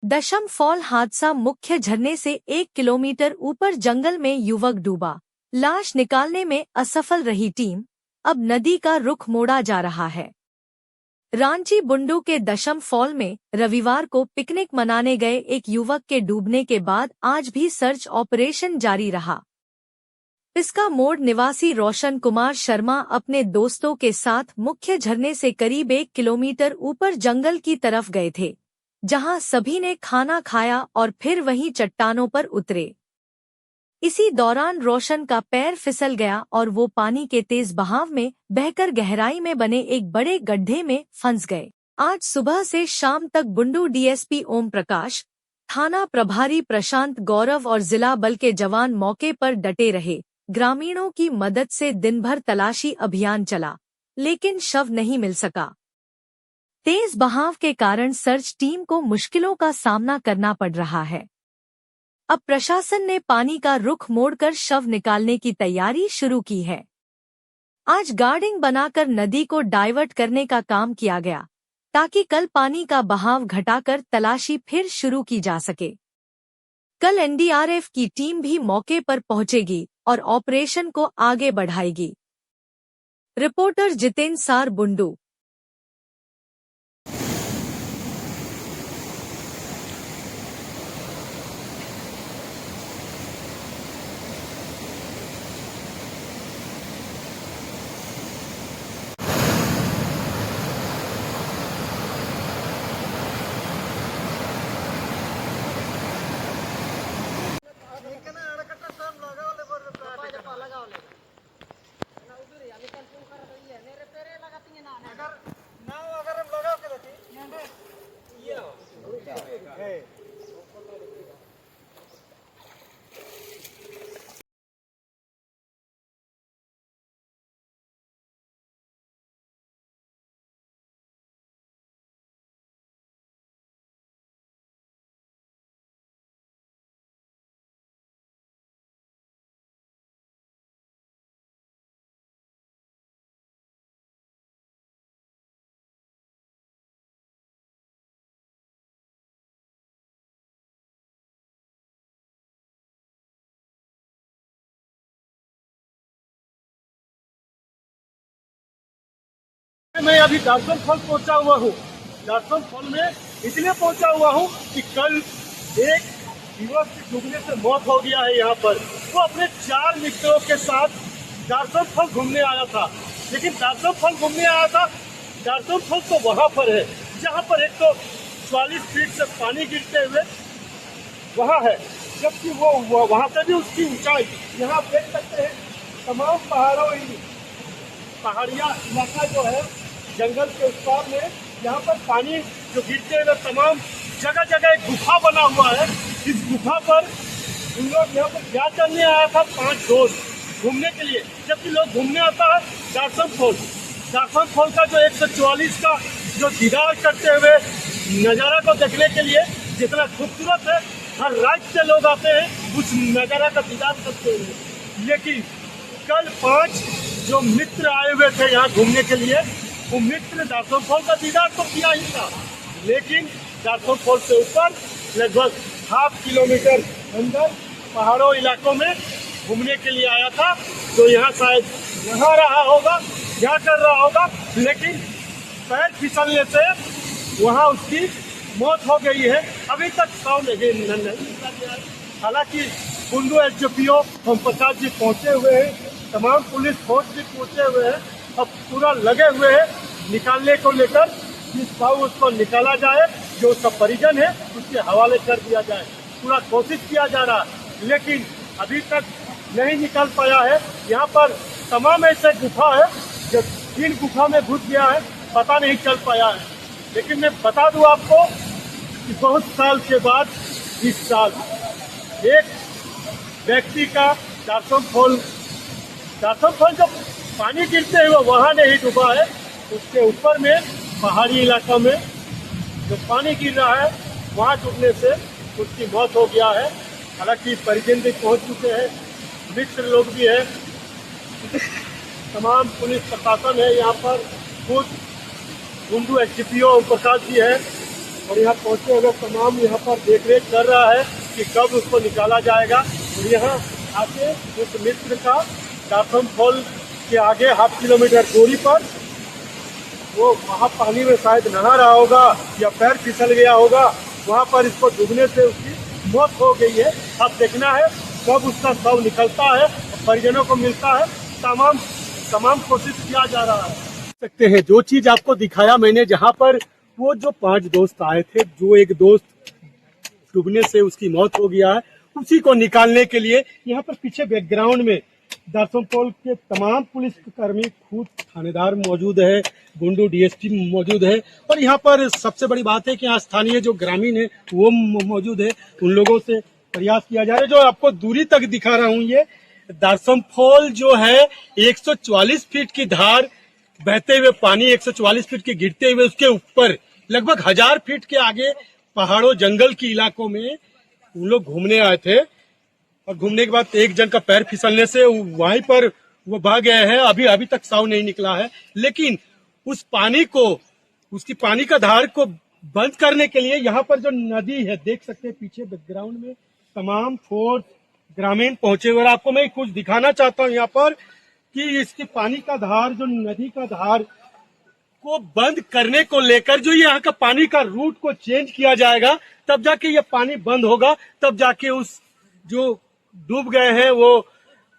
दशम फॉल हादसा। मुख्य झरने से 1 किलोमीटर ऊपर जंगल में युवक डूबा, लाश निकालने में असफल रही टीम। अब नदी का रुख मोड़ा जा रहा है। रांची बुंडू के दशम फॉल में रविवार को पिकनिक मनाने गए एक युवक के डूबने के बाद आज भी सर्च ऑपरेशन जारी रहा। इसका मोड़ निवासी रोशन कुमार शर्मा अपने दोस्तों के साथ मुख्य झरने से करीब 1 किलोमीटर ऊपर जंगल की तरफ गए थे, जहां सभी ने खाना खाया और फिर वहीं चट्टानों पर उतरे। इसी दौरान रोशन का पैर फिसल गया और वो पानी के तेज बहाव में बहकर गहराई में बने एक बड़े गड्ढे में फंस गए। आज सुबह से शाम तक बुंडू डीएसपी ओम प्रकाश, थाना प्रभारी प्रशांत गौरव और जिला बल के जवान मौके पर डटे रहे। ग्रामीणों की मदद से दिन भर तलाशी अभियान चला, लेकिन शव नहीं मिल सका। तेज बहाव के कारण सर्च टीम को मुश्किलों का सामना करना पड़ रहा है। अब प्रशासन ने पानी का रुख मोड़कर शव निकालने की तैयारी शुरू की है। आज गार्डिंग बनाकर नदी को डाइवर्ट करने का काम किया गया, ताकि कल पानी का बहाव घटाकर तलाशी फिर शुरू की जा सके। कल एनडीआरएफ की टीम भी मौके पर पहुंचेगी और ऑपरेशन को आगे बढ़ाएगी। रिपोर्टर जितेंद्र सार, बुंडू। मैं अभी दार्सन फॉल पहुंचा हुआ हूँ। दार्सन फॉल में इसलिए पहुंचा हुआ हूँ कि कल एक युवक की डूबने से मौत हो गया है। यहाँ पर वो अपने 4 मित्रों के साथ दार्सन फॉल घूमने आया था, लेकिन दार्सन फॉल घूमने आया था, दार्सन फॉल तो वहाँ पर है जहाँ पर एक तो 44 फीट से पानी गिरते हुए वहाँ है, जबकि वो वहाँ से भी उसकी ऊंचाई यहाँ देख सकते हैं। तमाम पहाड़िया इलाका जो है जंगल के उस पार में, यहाँ पर पानी जो गिरते हुए तमाम जगह जगह एक गुफा बना हुआ है। इस गुफा पर उन लोग यहाँ पर क्या करने आया था, 5 दोस्त घूमने के लिए, जबकि लोग घूमने आता है दार्सन फॉल। दार्सन फॉल का जो 144 का जो दीदार करते हुए नज़ारा को देखने के लिए जितना खूबसूरत है, हर राज्य से लोग आते हैं उस नज़ारा का दीदार करते हुए। लेकिन कल 5 जो मित्र आए हुए थे यहाँ घूमने के लिए, वो मित्र दार्सन फॉल का दीदार तो किया ही था, लेकिन दार्सन फॉल से ऊपर लगभग 1/2 किलोमीटर अंदर पहाड़ों इलाकों में घूमने के लिए आया था। तो यहाँ शायद नहा रहा होगा, क्या कर रहा होगा, लेकिन पैर फिसलने से वहाँ उसकी मौत हो गई है। अभी तक शव नहीं निकला गया। हालांकि बुंडू एसडीपीओ ओम प्रकाश जी पहुँचे हुए हैं, तमाम पुलिस फोर्स भी पहुँचे हुए हैं, अब पूरा लगे हुए हैं निकालने को लेकर। जिस भाव उसको निकाला जाए, जो उसका परिजन है उसके हवाले कर दिया जाए, पूरा कोशिश किया जा रहा है, लेकिन अभी तक नहीं निकल पाया है। यहाँ पर तमाम ऐसे गुफा है जो 3 गुफा में घुस गया है, पता नहीं चल पाया है। लेकिन मैं बता दूं आपको कि बहुत साल के बाद इस साल एक व्यक्ति का दार्सन फॉल जो पानी गिरते हुए वहाँ नहीं डूबा है, उसके ऊपर में पहाड़ी इलाका में जो पानी गिर रहा है वहाँ डूबने से उसकी मौत हो गया है। हालांकि परिजन भी पहुँच चुके हैं, मित्र लोग भी हैं, तमाम पुलिस प्रशासन है यहाँ पर, खुद बुंडू एसडीपीओ ओम प्रकाश जी है, और यहाँ पहुंचे हुए तमाम यहाँ पर देख रेख कर रहा है कि कब उसको निकाला जाएगा। और यहाँ आके उस मित्र का दासम फॉल के आगे 1/2 किलोमीटर दूरी पर वो वहाँ पानी में शायद नहा रहा होगा या पैर फिसल गया होगा, वहाँ पर इसको डूबने से उसकी मौत हो गई है। अब देखना है कब उसका शव निकलता है, परिजनों को मिलता है। तमाम कोशिश किया जा रहा है। सकते हैं जो चीज आपको दिखाया मैंने, जहाँ पर वो जो 5 दोस्त आए थे, जो एक दोस्त डूबने से उसकी मौत हो गया है, उसी को निकालने के लिए यहाँ पर पीछे बैकग्राउंड में दासम फॉल के तमाम पुलिस कर्मी, खुद थानेदार मौजूद है, गुंडू डीएसपी मौजूद है। और यहाँ पर सबसे बड़ी बात है कि यहाँ स्थानीय जो ग्रामीण है वो मौजूद है। उन लोगों से प्रयास किया जा रहा है। जो आपको दूरी तक दिखा रहा हूँ, ये दासम फॉल जो है 144 फीट की धार बहते हुए पानी 144 फीट के गिरते हुए उसके ऊपर लगभग 1000 फीट के आगे पहाड़ों जंगल के इलाकों में उन लोग घूमने आए थे। और घूमने के बाद एक जन का पैर फिसलने से वहीं पर वो बह गए हैं। अभी तक शव नहीं निकला है। लेकिन उस पानी को, उसकी पानी का धार को बंद करने के लिए यहाँ पर जो नदी है, देख सकते हैं पीछे बैकग्राउंड में तमाम फोर्स ग्रामीण पहुंचे हुए। आपको मैं कुछ दिखाना चाहता हूँ यहाँ पर कि इसकी पानी का धार, जो नदी का धार को बंद करने को लेकर जो यहाँ का पानी का रूट को चेंज किया जाएगा, तब जाके ये पानी बंद होगा। तब जाके उस जो डूब गए हैं वो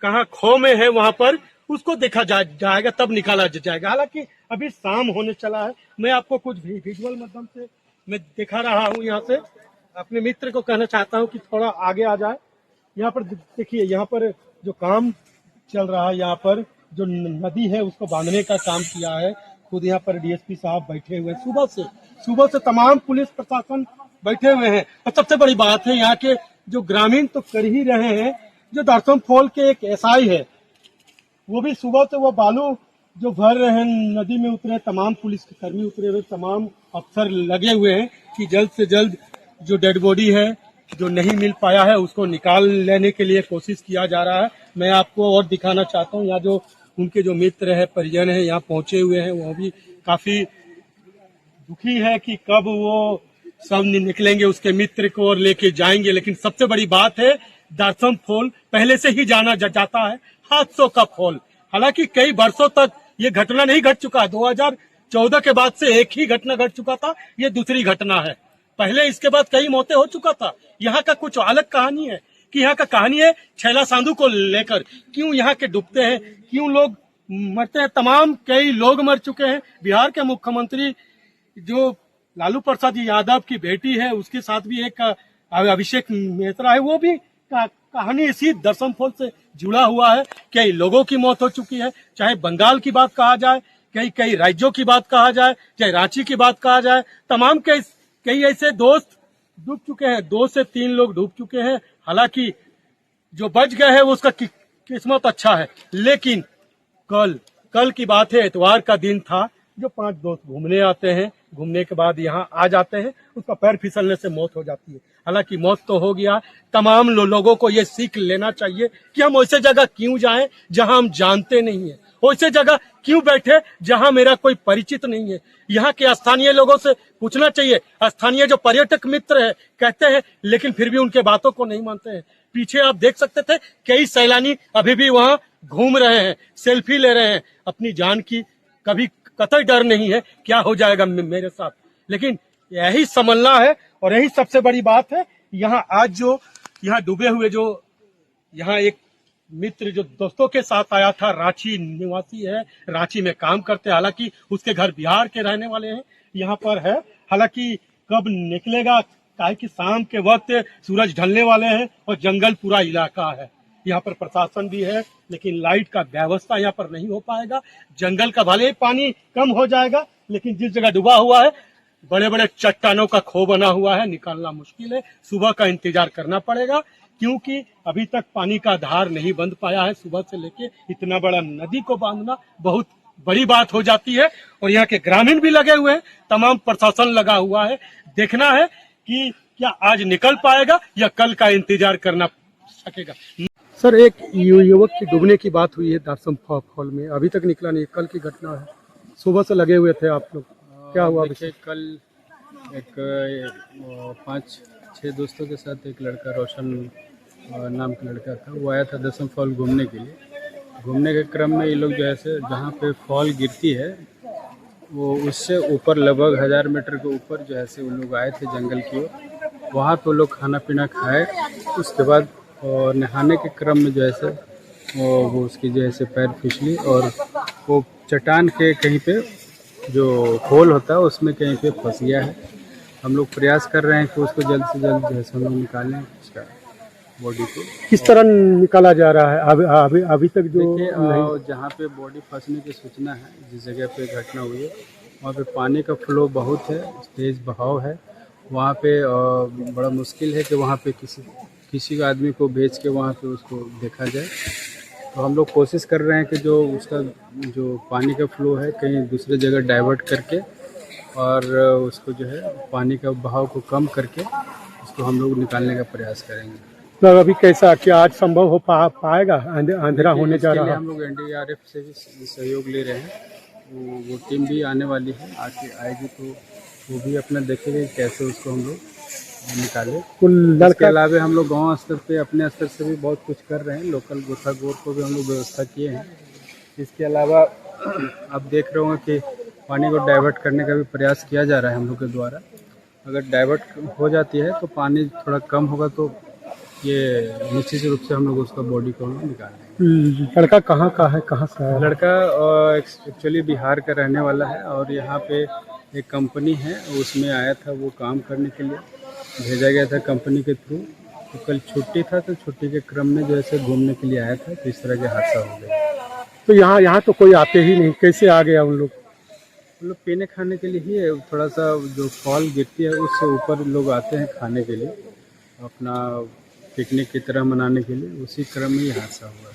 कहाँ खो में है वहां पर उसको देखा जाएगा, तब निकाला जाएगा। हालांकि अभी शाम होने चला है। मैं आपको कुछ विजुअल माध्यम से मैं दिखा रहा हूँ। यहाँ से अपने मित्र को कहना चाहता हूँ कि थोड़ा आगे आ जाए। यहाँ पर देखिए, यहाँ पर जो काम चल रहा है, यहाँ पर जो नदी है उसको बांधने का काम किया है। खुद यहाँ पर डीएसपी साहब बैठे हुए हैं। सुबह से तमाम पुलिस प्रशासन बैठे हुए हैं। और सबसे बड़ी बात है, यहाँ के जो ग्रामीण तो कर ही रहे हैं, जो दासम फॉल के एक एसआई है, वो भी सुबह से वो बालू जो भर रहे हैं, नदी में उतरे, तमाम पुलिस के कर्मी उतरे हुए, तमाम अफसर लगे हुए हैं कि जल्द से जल्द जो डेड बॉडी है, जो नहीं मिल पाया है, उसको निकाल लेने के लिए कोशिश किया जा रहा है। मैं आपको और दिखाना चाहता हूँ, यहाँ जो उनके जो मित्र है, परिजन है, यहाँ पहुंचे हुए हैं, वो भी काफी दुखी है कि कब वो सब निकलेंगे, उसके मित्र को और लेके जाएंगे। लेकिन सबसे बड़ी बात है, दासम फॉल पहले से ही जाना जाता है हादसों का फॉल। हालांकि कई वर्षों तक ये घटना नहीं घट चुका है। 2014 के बाद से एक ही घटना घट चुका था, ये दूसरी घटना है। पहले इसके बाद कई मौतें हो चुका था। यहाँ का कुछ अलग कहानी है कि यहाँ का कहानी है छैला सांधू को लेकर, क्यों यहाँ के डूबते हैं, क्यों लोग मरते हैं। तमाम कई लोग मर चुके हैं। बिहार के मुख्यमंत्री जो लालू प्रसाद यादव की बेटी है, उसके साथ भी एक अभिषेक मेहता है, वो भी कहानी इसी दासम फॉल से जुड़ा हुआ है। कई लोगों की मौत हो चुकी है, चाहे बंगाल की बात कहा जाए, कई राज्यों की बात कहा जाए, चाहे रांची की बात कहा जाए, तमाम कई ऐसे दोस्त डूब चुके हैं। 2 से 3 लोग डूब चुके हैं। हालांकि जो बच गए हैं वो उसका किस्मत अच्छा है। लेकिन कल की बात है, इतवार का दिन था, जो 5 दोस्त घूमने आते हैं, घूमने के बाद यहाँ आ जाते हैं, उसका पैर फिसलने से मौत हो जाती है। हालांकि मौत तो हो गया। तमाम लोगों को ये सीख लेना चाहिए कि हम वैसे जगह क्यों जाएं जहां हम जानते नहीं है, वैसे जगह क्यों बैठे जहां मेरा कोई परिचित नहीं है। यहाँ के स्थानीय लोगों से पूछना चाहिए। स्थानीय जो पर्यटक मित्र है कहते हैं, लेकिन फिर भी उनके बातों को नहीं मानते हैं। पीछे आप देख सकते थे, कई सैलानी अभी भी वहां घूम रहे हैं, सेल्फी ले रहे हैं। अपनी जान की कभी कतई डर नहीं है, क्या हो जाएगा मेरे साथ। लेकिन यही समझना है। और यही सबसे बड़ी बात है। यहाँ आज जो यहाँ डूबे हुए, जो यहाँ एक मित्र जो दोस्तों के साथ आया था, रांची निवासी है, रांची में काम करते हैं। हालांकि उसके घर बिहार के रहने वाले हैं, यहाँ पर है। हालांकि कब निकलेगा, काहे कि शाम के वक्त सूरज ढलने वाले हैं और जंगल पूरा इलाका है। यहाँ पर प्रशासन भी है, लेकिन लाइट का व्यवस्था यहाँ पर नहीं हो पाएगा। जंगल का भले ही पानी कम हो जाएगा, लेकिन जिस जगह डूबा हुआ है, बड़े बड़े चट्टानों का खो बना हुआ है, निकालना मुश्किल है। सुबह का इंतजार करना पड़ेगा, क्योंकि अभी तक पानी का धार नहीं बंद पाया है। सुबह से लेके इतना बड़ा नदी को बांधना बहुत बड़ी बात हो जाती है। और यहाँ के ग्रामीण भी लगे हुए हैं, तमाम प्रशासन लगा हुआ है। देखना है कि क्या आज निकल पाएगा या कल का इंतजार करना सकेगा। सर, एक युवक की डूबने की बात हुई है दासम फॉल में, अभी तक निकला नहीं, कल की घटना है। सुबह से लगे हुए थे आप लोग, क्या हुआ? देखिए, कल एक 5-6 दोस्तों के साथ एक लड़का रोशन नाम का लड़का था, वो आया था दसम फॉल घूमने के लिए। घूमने के क्रम में ये लोग जो है से जहाँ पे फॉल गिरती है वो उससे ऊपर लगभग 1000 मीटर के ऊपर जो है से वो लोग आए थे जंगल की ओर। वहाँ पे वो लोग खाना पीना खाए। उसके बाद और नहाने के क्रम में जो है से वो उसकी जो है से पैर फिसली और वो चट्टान के कहीं पे जो होल होता है उसमें कहीं पे फंस गया है। हम लोग प्रयास कर रहे हैं कि उसको जल्द से जल्द जो है से हम लोग निकालें उसका बॉडी को। किस तरह निकाला जा रहा है अभी तक जो देखिए जहाँ पे बॉडी फंसने की सूचना है, जिस जगह पे घटना हुई है वहाँ पे पानी का फ्लो बहुत है, तेज़ बहाव है। वहाँ पे बड़ा मुश्किल है कि वहाँ पे किसी आदमी को भेज के वहाँ पे उसको देखा जाए। तो हम लोग कोशिश कर रहे हैं कि जो उसका जो पानी का फ्लो है कहीं दूसरे जगह डाइवर्ट करके और उसको जो है पानी का बहाव को कम करके उसको हम लोग निकालने का प्रयास करेंगे। तो अभी कैसा क्या आज संभव हो पाएगा? अंधेरा होने जा रहा है। हम लोग एनडीआरएफ से भी सहयोग ले रहे हैं। वो टीम भी आने वाली है, आएगी तो वो भी अपना देखेंगे कैसे उसको हम लोग निकाले। इसके अलावा हम लोग गांव स्तर पे अपने स्तर से भी बहुत कुछ कर रहे हैं। लोकल गोताखोर को भी हम लोग व्यवस्था किए हैं। इसके अलावा आप देख रहे होंगे कि पानी को डाइवर्ट करने का भी प्रयास किया जा रहा है हम लोग के द्वारा। अगर डाइवर्ट हो जाती है तो पानी थोड़ा कम होगा तो ये निश्चित रूप से हम लोग उसका बॉडी को निकालेंगे। लड़का कहाँ का है, कहाँ से है? लड़का एक्चुअली बिहार का रहने वाला है और यहाँ पे एक कंपनी है उसमें आया था, वो काम करने के लिए भेजा गया था कंपनी के थ्रू। तो कल छुट्टी था तो छुट्टी के क्रम में जैसे घूमने के लिए आया था तो इस तरह के हादसा हो गया। तो यहाँ तो कोई आते ही नहीं, कैसे आ गया उन लोग? पीने खाने के लिए ही थोड़ा सा जो फॉल गिरती है उससे ऊपर लोग आते हैं खाने के लिए, अपना पिकनिक की तरह मनाने के लिए, उसी क्रम में ही हादसा हुआ।